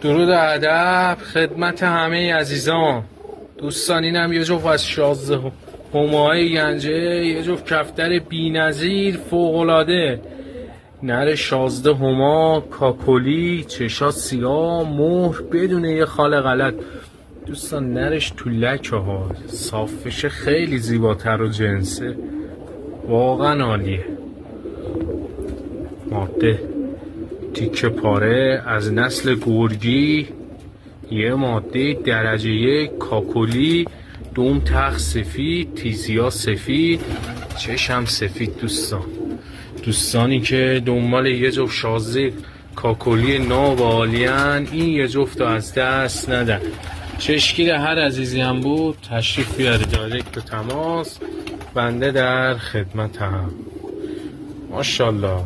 درود و ادب خدمت همه عزیزان دوستان. اینم یه جفت از 16 هماهای گنجه، یه جفت کفتر بی‌نظیر فوق‌العاده. نر 16 هما کاکلی، چشا سیاه، مهر بدون یه خال غلط. دوستان نرش تو لکه ها، صافش خیلی زیباتر و جنسه، واقعا عالیه. ماده تیکه پاره از نسل گرگی، یه ماده درجه 1 کاکلی، دوم تخت سفید، تیزیا سفید، چشم سفید. دوستانی که دنبال یه جفت 16 کاکلی ناب عالین، این یه جفت از دست ندن. چشکیر هر عزیزی هم بود تشریف بیاره دایرکت و تماس، بنده در خدمتم. ماشاءالله.